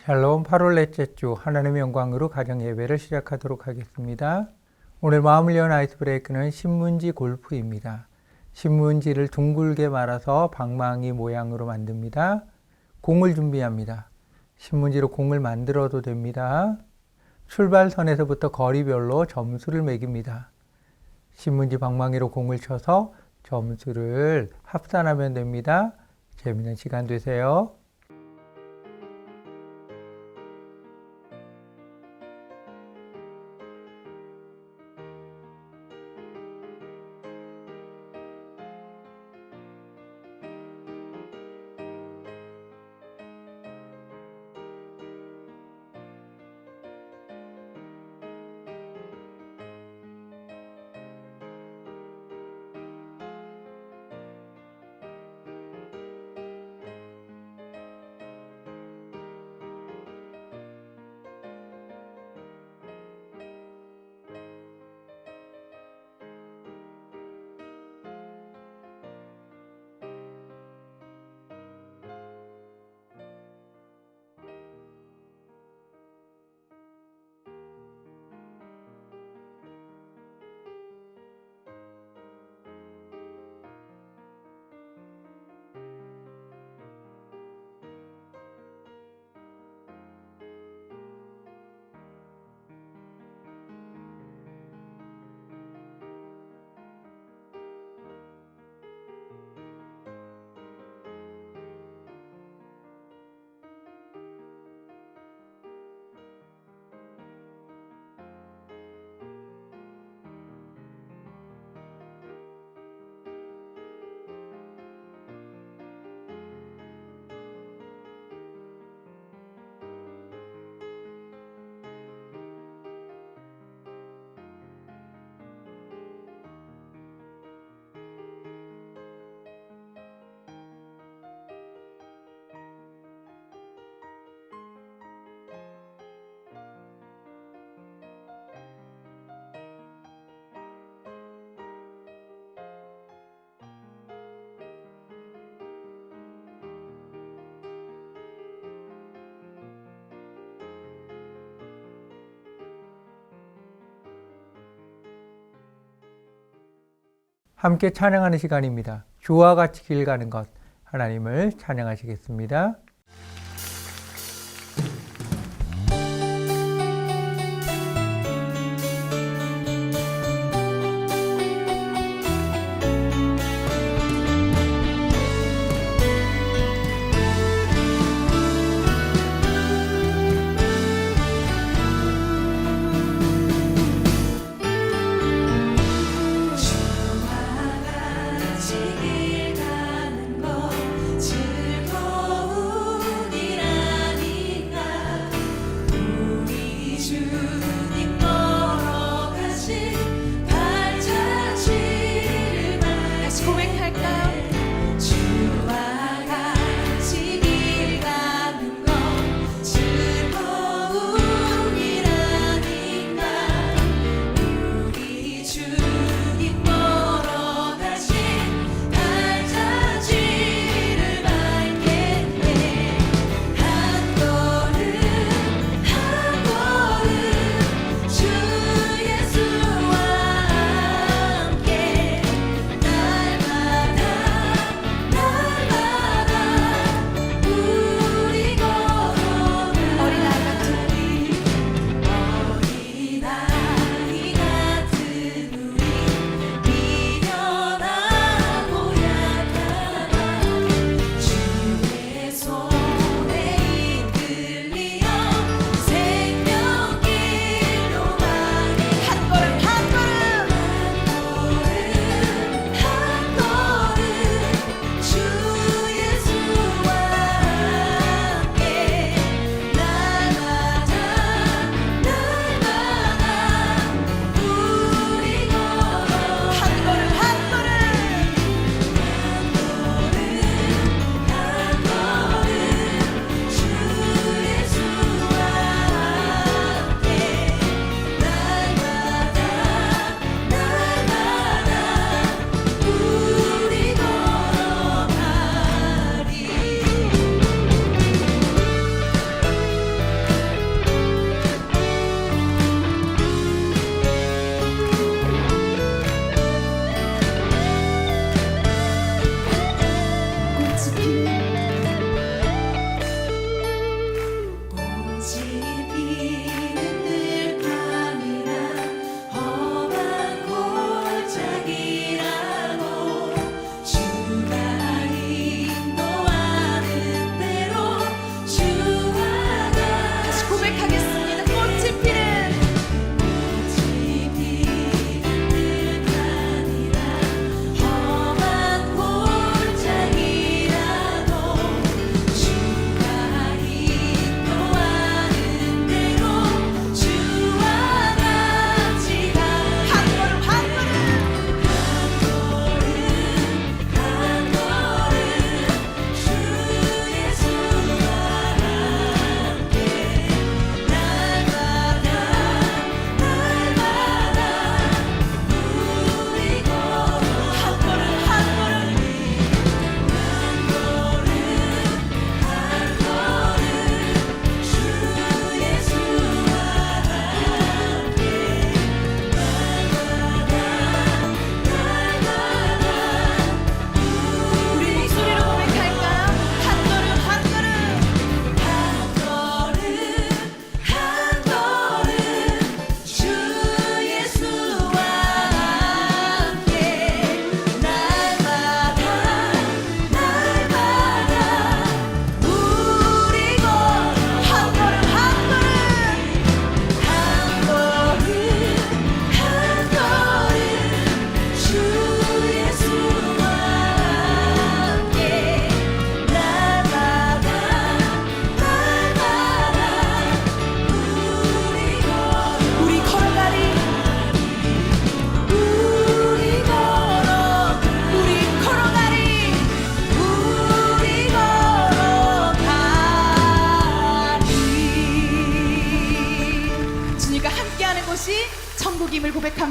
샬롬 8월 넷째 주 하나님의 영광으로 가정 예배를 시작하도록 하겠습니다. 오늘 마음을 연 아이스 브레이크는 신문지 골프입니다. 신문지를 둥글게 말아서 방망이 모양으로 만듭니다. 공을 준비합니다. 신문지로 공을 만들어도 됩니다. 출발선에서부터 거리별로 점수를 매깁니다. 신문지 방망이로 공을 쳐서 점수를 합산하면 됩니다. 재미있는 시간 되세요. 함께 찬양하는 시간입니다. 주와 같이 길 가는 것, 하나님을 찬양하시겠습니다.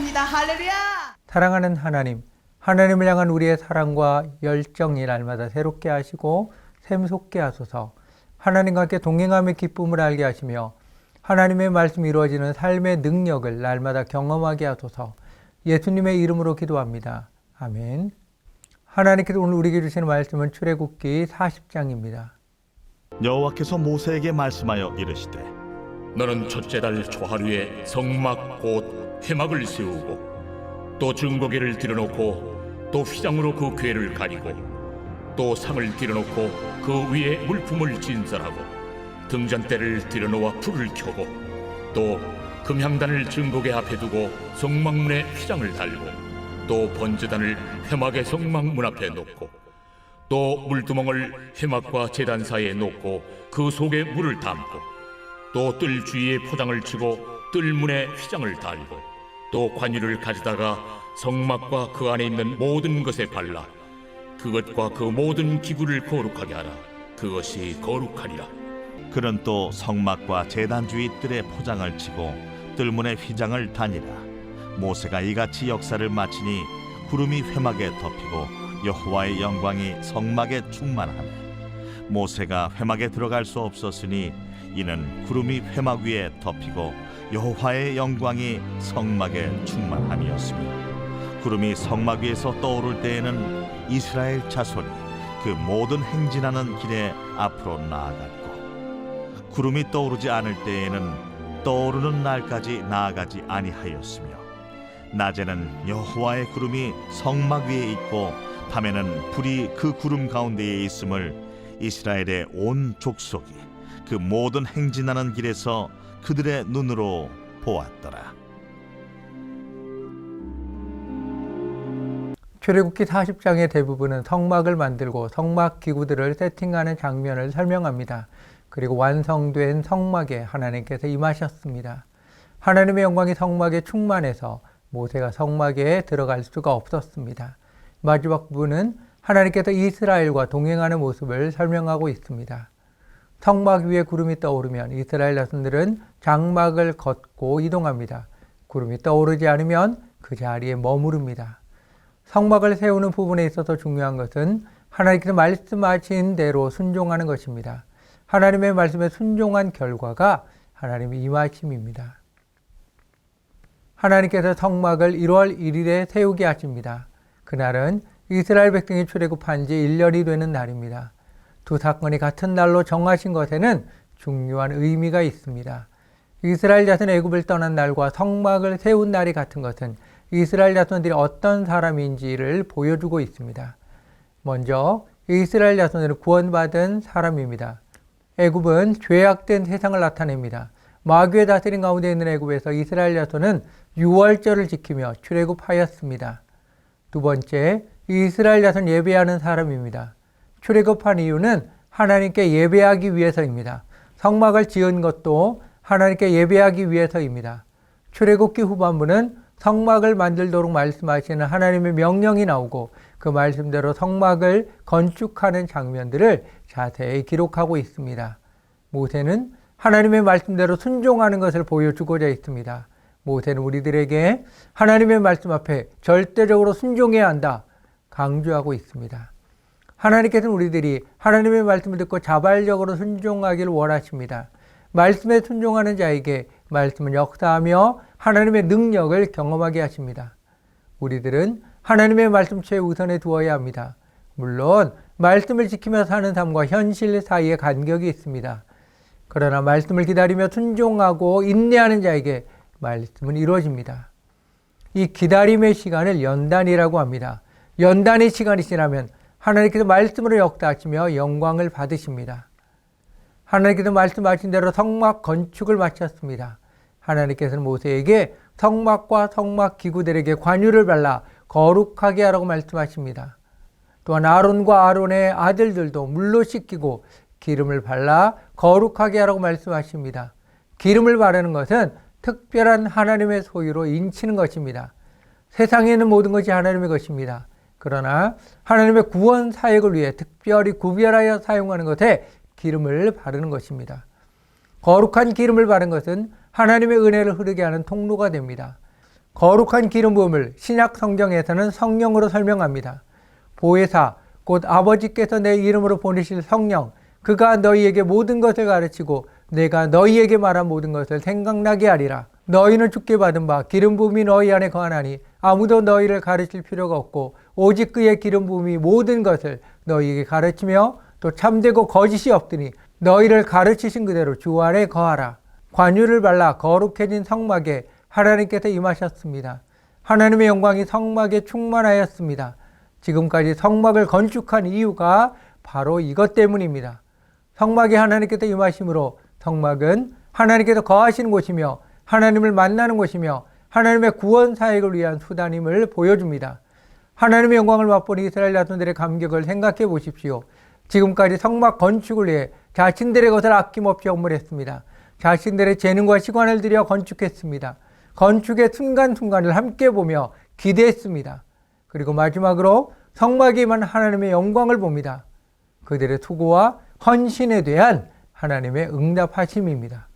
감사합니다. 할렐루야. 사랑하는 하나님, 하나님을 향한 우리의 사랑과 열정이 날마다 새롭게 하시고 샘솟게 하소서. 하나님과 함께 동행함의 기쁨을 알게 하시며 하나님의 말씀이 이루어지는 삶의 능력을 날마다 경험하게 하소서. 예수님의 이름으로 기도합니다. 아멘. 하나님께서 오늘 우리에게 주시는 말씀은 출애굽기 40장입니다. 여호와께서 모세에게 말씀하여 이르시되 너는 첫째 달 초하루에 성막 곧 회막을 세우고 또 증거궤를 들여놓고 또 휘장으로 그 궤를 가리고 또 상을 들여놓고 그 위에 물품을 진설하고 등잔대를 들여놓아 불을 켜고 또 금향단을 증거궤 앞에 두고 성막문에 휘장을 달고 또 번제단을 회막의 성막문 앞에 놓고 또 물두멍을 회막과 제단 사이에 놓고 그 속에 물을 담고 또 뜰 주위에 포장을 치고 뜰문에 휘장을 달고 또 관유를 가져다가 성막과 그 안에 있는 모든 것에 발라 그것과 그 모든 기구를 거룩하게 하라. 그것이 거룩하리라. 그는 또 성막과 제단 주위 뜰에 포장을 치고 뜰문에 휘장을 다니라. 모세가 이같이 역사를 마치니 구름이 회막에 덮이고 여호와의 영광이 성막에 충만하매 모세가 회막에 들어갈 수 없었으니 이는 구름이 회막 위에 덮이고 여호와의 영광이 성막에 충만함이었으며 구름이 성막 위에서 떠오를 때에는 이스라엘 자손이 그 모든 행진하는 길에 앞으로 나아갔고 구름이 떠오르지 않을 때에는 떠오르는 날까지 나아가지 아니하였으며 낮에는 여호와의 구름이 성막 위에 있고 밤에는 불이 그 구름 가운데에 있음을 이스라엘의 온 족속이 그 모든 행진하는 길에서 그들의 눈으로 보았더라. 출애굽기 40장의 대부분은 성막을 만들고 성막 기구들을 세팅하는 장면을 설명합니다. 그리고 완성된 성막에 하나님께서 임하셨습니다. 하나님의 영광이 성막에 충만해서 모세가 성막에 들어갈 수가 없었습니다. 마지막 부분은 하나님께서 이스라엘과 동행하는 모습을 설명하고 있습니다. 성막 위에 구름이 떠오르면 이스라엘 자손들은 장막을 걷고 이동합니다. 구름이 떠오르지 않으면 그 자리에 머무릅니다. 성막을 세우는 부분에 있어서 중요한 것은 하나님께서 말씀하신 대로 순종하는 것입니다. 하나님의 말씀에 순종한 결과가 하나님의 임하심입니다. 하나님께서 성막을 1월 1일에 세우게 하십니다. 그날은 이스라엘 백성이 출애굽한 지 1년이 되는 날입니다. 두 사건이 같은 날로 정하신 것에는 중요한 의미가 있습니다. 이스라엘 자손이 애굽을 떠난 날과 성막을 세운 날이 같은 것은 이스라엘 자손들이 어떤 사람인지를 보여주고 있습니다. 먼저 이스라엘 자손들은 구원받은 사람입니다. 애굽은 죄악된 세상을 나타냅니다. 마귀의 다스림 가운데 있는 애굽에서 이스라엘 자손은 유월절을 지키며 출애굽하였습니다. 두 번째, 이스라엘 자손 예배하는 사람입니다. 출애굽한 이유는 하나님께 예배하기 위해서입니다. 성막을 지은 것도 하나님께 예배하기 위해서입니다. 출애굽기 후반부는 성막을 만들도록 말씀하시는 하나님의 명령이 나오고 그 말씀대로 성막을 건축하는 장면들을 자세히 기록하고 있습니다. 모세는 하나님의 말씀대로 순종하는 것을 보여주고자 했습니다. 모세는 우리들에게 하나님의 말씀 앞에 절대적으로 순종해야 한다 강조하고 있습니다. 하나님께서는 우리들이 하나님의 말씀을 듣고 자발적으로 순종하기를 원하십니다. 말씀에 순종하는 자에게 말씀은 역사하며 하나님의 능력을 경험하게 하십니다. 우리들은 하나님의 말씀 최우선에 두어야 합니다. 물론 말씀을 지키며 사는 삶과 현실 사이에 간격이 있습니다. 그러나 말씀을 기다리며 순종하고 인내하는 자에게 말씀은 이루어집니다. 이 기다림의 시간을 연단이라고 합니다. 연단의 시간이 지나면 하나님께서 말씀으로 역사하시며 영광을 받으십니다. 하나님께서 말씀하신 대로 성막 건축을 마쳤습니다. 하나님께서는 모세에게 성막과 성막 기구들에게 관유를 발라 거룩하게 하라고 말씀하십니다. 또한 아론과 아론의 아들들도 물로 씻기고 기름을 발라 거룩하게 하라고 말씀하십니다. 기름을 바르는 것은 특별한 하나님의 소유로 인치는 것입니다. 세상에 있는 모든 것이 하나님의 것입니다. 그러나 하나님의 구원 사역을 위해 특별히 구별하여 사용하는 것에 기름을 바르는 것입니다. 거룩한 기름을 바른 것은 하나님의 은혜를 흐르게 하는 통로가 됩니다. 거룩한 기름 부음을 신약 성경에서는 성령으로 설명합니다. 보혜사, 곧 아버지께서 내 이름으로 보내실 성령, 그가 너희에게 모든 것을 가르치고 내가 너희에게 말한 모든 것을 생각나게 하리라. 너희는 주께 받은 바 기름 부음이 너희 안에 거하나니 아무도 너희를 가르칠 필요가 없고 오직 그의 기름 부음이 모든 것을 너희에게 가르치며 또 참되고 거짓이 없으니 너희를 가르치신 그대로 주 안에 거하라. 관유를 발라 거룩해진 성막에 하나님께서 임하셨습니다. 하나님의 영광이 성막에 충만하였습니다. 지금까지 성막을 건축한 이유가 바로 이것 때문입니다. 성막에 하나님께서 임하심으로 성막은 하나님께서 거하시는 곳이며 하나님을 만나는 곳이며 하나님의 구원 사역을 위한 수단임을 보여줍니다. 하나님의 영광을 맛보는 이스라엘 자손들의 감격을 생각해 보십시오. 지금까지 성막 건축을 위해 자신들의 것을 아낌없이 헌물했습니다. 자신들의 재능과 시간을 들여 건축했습니다. 건축의 순간순간을 함께 보며 기대했습니다. 그리고 마지막으로 성막에 임한 하나님의 영광을 봅니다. 그들의 수고와 헌신에 대한 하나님의 응답하심입니다.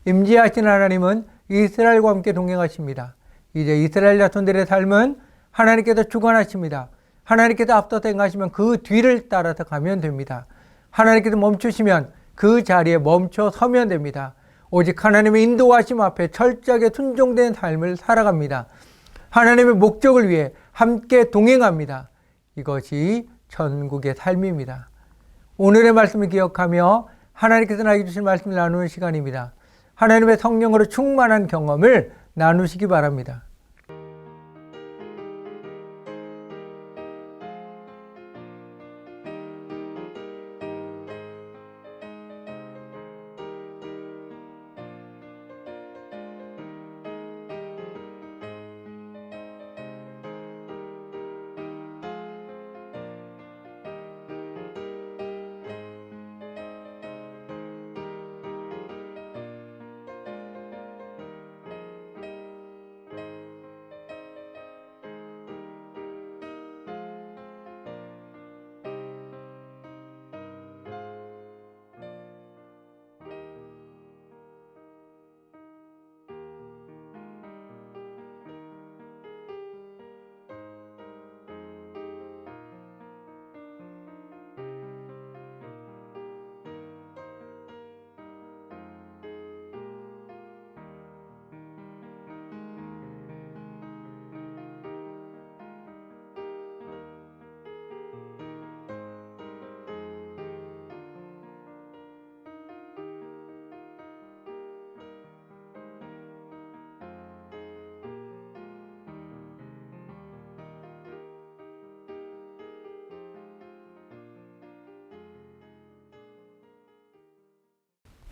임재하신 하나님은 이스라엘과 함께 동행하십니다. 이제 이스라엘 자손들의 삶은 하나님께서 주관하십니다. 하나님께서 앞서서 행하시면 그 뒤를 따라서 가면 됩니다. 하나님께서 멈추시면 그 자리에 멈춰 서면 됩니다. 오직 하나님의 인도하심 앞에 철저하게 순종된 삶을 살아갑니다. 하나님의 목적을 위해 함께 동행합니다. 이것이 천국의 삶입니다. 오늘의 말씀을 기억하며 하나님께서 나에게 주신 말씀을 나누는 시간입니다. 하나님의 성령으로 충만한 경험을 나누시기 바랍니다.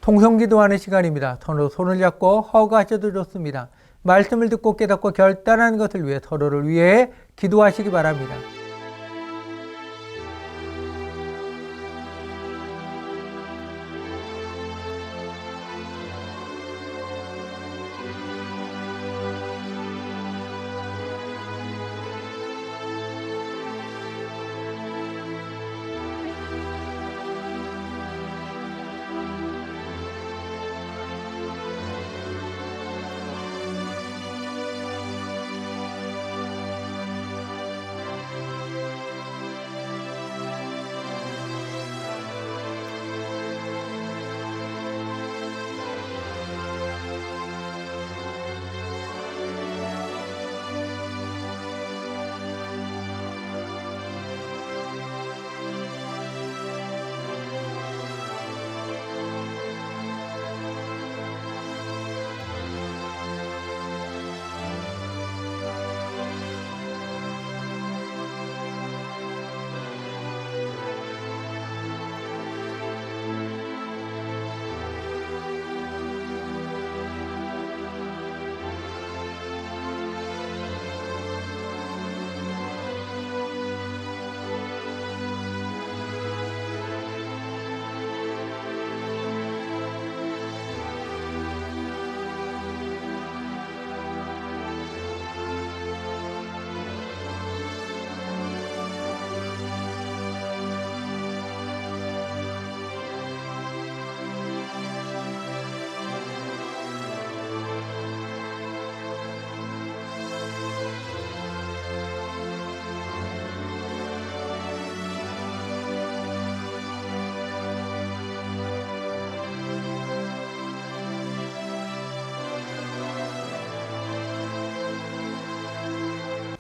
통성기도하는 시간입니다. 서로 손을 잡고 허가하셔도 좋습니다. 말씀을 듣고 깨닫고 결단하는 것을 위해 서로를 위해 기도하시기 바랍니다.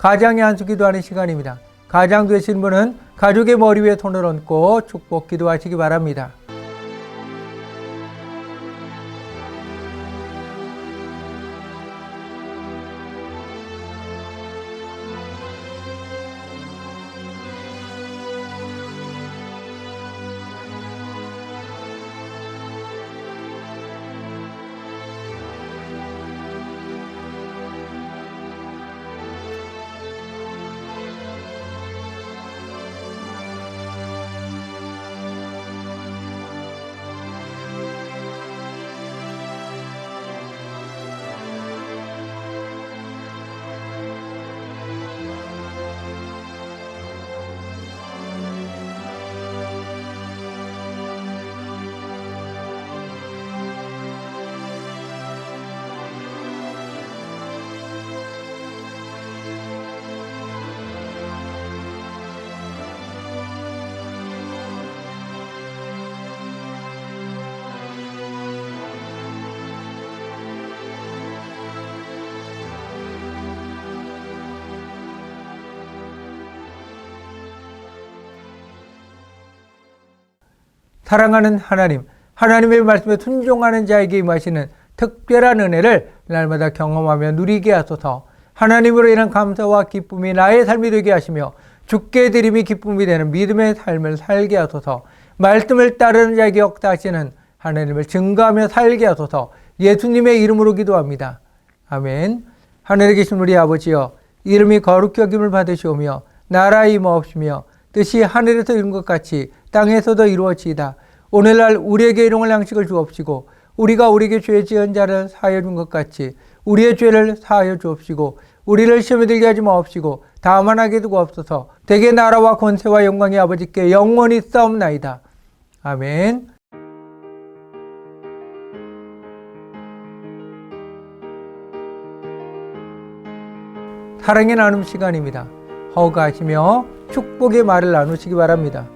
가장의 안수 기도하는 시간입니다. 가장 되신 분은 가족의 머리 위에 손을 얹고 축복 기도하시기 바랍니다. 사랑하는 하나님, 하나님의 말씀에 순종하는 자에게 임하시는 특별한 은혜를 날마다 경험하며 누리게 하소서. 하나님으로 인한 감사와 기쁨이 나의 삶이 되게 하시며 주께 드림이 기쁨이 되는 믿음의 삶을 살게 하소서. 말씀을 따르는 자에게 역사하시는 하나님을 증거하며 살게 하소서. 예수님의 이름으로 기도합니다. 아멘. 하늘에 계신 우리 아버지여, 이름이 거룩히 여김을 받으시오며 나라 임하옵시며 뜻이 하늘에서 이룬 것 같이 땅에서도 이루어지이다. 오늘날 우리에게 일용할 양식을 주옵시고 우리가 우리에게 죄 지은 자를 사하여 준 것 같이 우리의 죄를 사하여 주옵시고 우리를 시험에 들게 하지 마옵시고 다만 하게 두고 없어서 대개 나라와 권세와 영광이 아버지께 영원히 싸움나이다. 아멘. 사랑의 나눔 시간입니다. 허가하시며 축복의 말을 나누시기 바랍니다.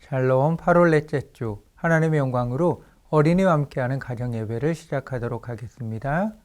샬롬 8월 넷째 주 하나님의 영광으로 어린이와 함께하는 가정 예배를 시작하도록 하겠습니다.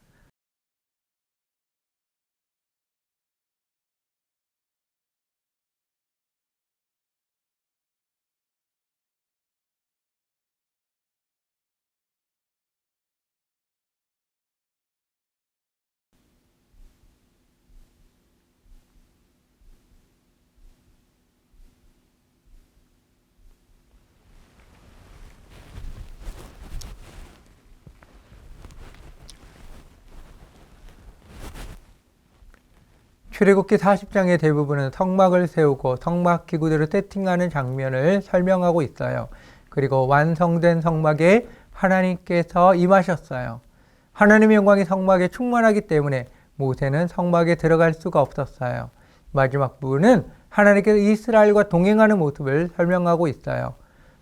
출애굽기 40장의 대부분은 성막을 세우고 성막 기구대로 세팅하는 장면을 설명하고 있어요. 그리고 완성된 성막에 하나님께서 임하셨어요. 하나님의 영광이 성막에 충만하기 때문에 모세는 성막에 들어갈 수가 없었어요. 마지막 부분은 하나님께서 이스라엘과 동행하는 모습을 설명하고 있어요.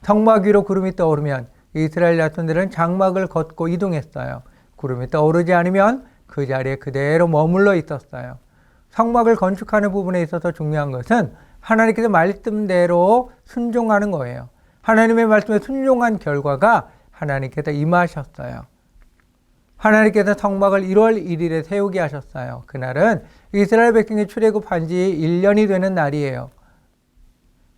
성막 위로 구름이 떠오르면 이스라엘 자손들은 장막을 걷고 이동했어요. 구름이 떠오르지 않으면 그 자리에 그대로 머물러 있었어요. 성막을 건축하는 부분에 있어서 중요한 것은 하나님께서 말씀대로 순종하는 거예요. 하나님의 말씀에 순종한 결과가 하나님께서 임하셨어요. 하나님께서 성막을 1월 1일에 세우게 하셨어요. 그날은 이스라엘 백성이 출애굽한 지 1년이 되는 날이에요.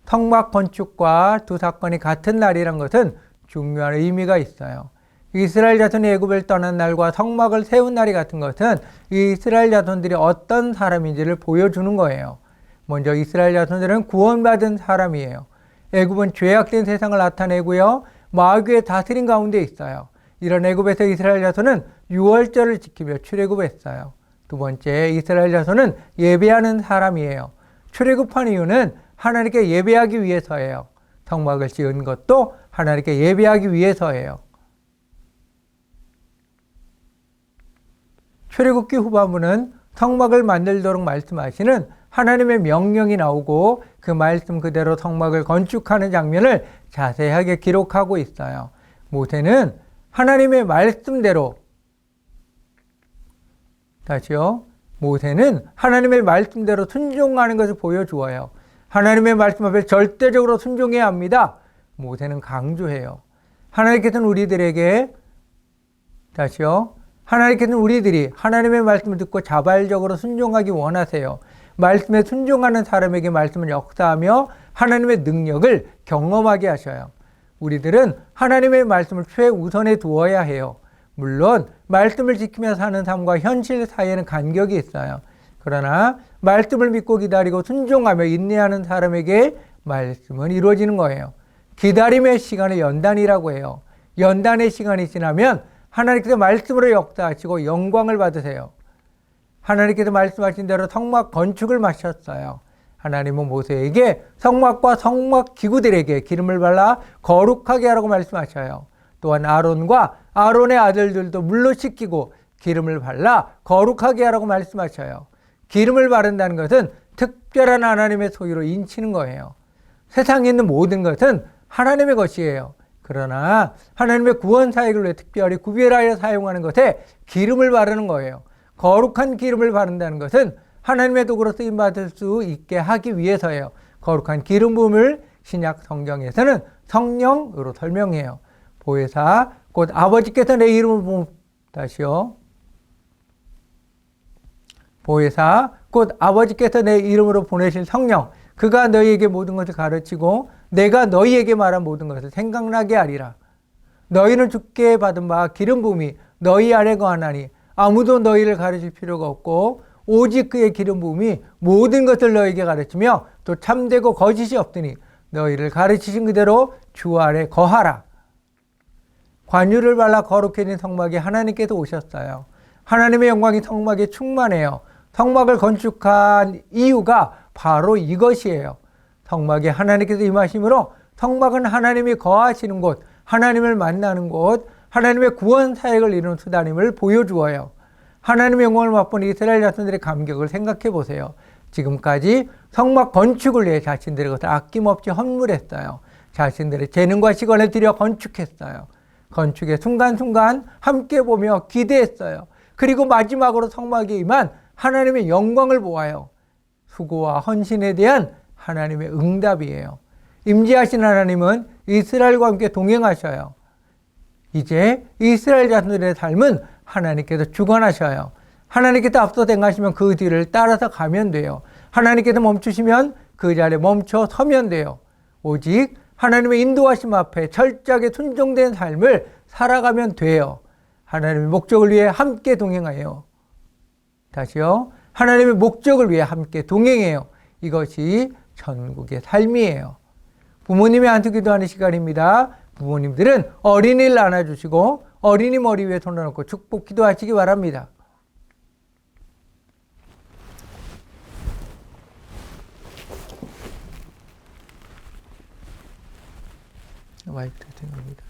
성막 건축과 두 사건이 같은 날이란 것은 중요한 의미가 있어요. 이스라엘 자손이 애굽을 떠난 날과 성막을 세운 날이 같은 것은 이스라엘 자손들이 어떤 사람인지를 보여주는 거예요. 먼저 이스라엘 자손들은 구원받은 사람이에요. 애굽은 죄악된 세상을 나타내고요. 마귀의 다스림 가운데 있어요. 이런 애굽에서 이스라엘 자손은 유월절을 지키며 출애굽했어요. 두 번째, 이스라엘 자손은 예배하는 사람이에요. 출애굽한 이유는 하나님께 예배하기 위해서예요. 성막을 지은 것도 하나님께 예배하기 위해서예요. 출애굽기 후반부는 성막을 만들도록 말씀하시는 하나님의 명령이 나오고 그 말씀 그대로 성막을 건축하는 장면을 자세하게 기록하고 있어요. 모세는 하나님의 말씀대로, 다시요. 모세는 하나님의 말씀대로 순종하는 것을 보여주어요. 하나님의 말씀 앞에 절대적으로 순종해야 합니다. 모세는 강조해요. 하나님께서는 우리들에게, 다시요. 하나님께서는 우리들이 하나님의 말씀을 듣고 자발적으로 순종하기 원하세요. 말씀에 순종하는 사람에게 말씀을 역사하며 하나님의 능력을 경험하게 하셔요. 우리들은 하나님의 말씀을 최우선에 두어야 해요. 물론 말씀을 지키며 사는 삶과 현실 사이에는 간격이 있어요. 그러나 말씀을 믿고 기다리고 순종하며 인내하는 사람에게 말씀은 이루어지는 거예요. 기다림의 시간을 연단이라고 해요. 연단의 시간이 지나면 하나님께서 말씀으로 역사하시고 영광을 받으세요. 하나님께서 말씀하신 대로 성막 건축을 마쳤어요. 하나님은 모세에게 성막과 성막 기구들에게 기름을 발라 거룩하게 하라고 말씀하셔요. 또한 아론과 아론의 아들들도 물로 씻기고 기름을 발라 거룩하게 하라고 말씀하셔요. 기름을 바른다는 것은 특별한 하나님의 소유로 인치는 거예요. 세상에 있는 모든 것은 하나님의 것이에요. 그러나 하나님의 구원 사역을 위해 특별히 구별하여 사용하는 것에 기름을 바르는 거예요. 거룩한 기름을 바른다는 것은 하나님의 도구로 쓰임받을 수 있게 하기 위해서예요. 거룩한 기름 부음을 신약 성경에서는 성령으로 설명해요. 보혜사 곧 아버지께서 내 이름을 부음, 다시요. 보혜사 곧 아버지께서 내 이름으로 보내신 성령, 그가 너희에게 모든 것을 가르치고 내가 너희에게 말한 모든 것을 생각나게 하리라. 너희는 주께 받은 바 기름 부음이 너희 안에 거하나니 아무도 너희를 가르칠 필요가 없고 오직 그의 기름 부음이 모든 것을 너희에게 가르치며 또 참되고 거짓이 없으니 너희를 가르치신 그대로 주 안에 거하라. 관유를 발라 거룩해진 성막에 하나님께서 오셨어요. 하나님의 영광이 성막에 충만해요. 성막을 건축한 이유가 바로 이것이에요. 성막에 하나님께서 임하심으로 성막은 하나님이 거하시는 곳, 하나님을 만나는 곳, 하나님의 구원 사역을 이루는 수단임을 보여주어요. 하나님의 영광을 맛본 이스라엘 자손들의 감격을 생각해 보세요. 지금까지 성막 건축을 위해 자신들의 것을 아낌없이 헌물했어요. 자신들의 재능과 시간을 들여 건축했어요. 건축의 순간순간 함께 보며 기대했어요. 그리고 마지막으로 성막에 임한 하나님의 영광을 보아요. 수고와 헌신에 대한 하나님의 응답이에요. 임재하신 하나님은 이스라엘과 함께 동행하셔요. 이제 이스라엘 자손들의 삶은 하나님께서 주관하셔요. 하나님께서 앞서 행하시면 그 뒤를 따라서 가면 돼요. 하나님께서 멈추시면 그 자리에 멈춰 서면 돼요. 오직 하나님의 인도하심 앞에 철저하게 순종된 삶을 살아가면 돼요. 하나님의 목적을 위해 함께 동행하여. 다시요. 하나님의 목적을 위해 함께 동행해요. 이것이 천국의 삶이에요. 부모님의 안수 기도하는 시간입니다. 부모님들은 어린이를 안아주시고 어린이 머리 위에 손을 얹고 축복 기도하시기 바랍니다. 마이크 대통입니다.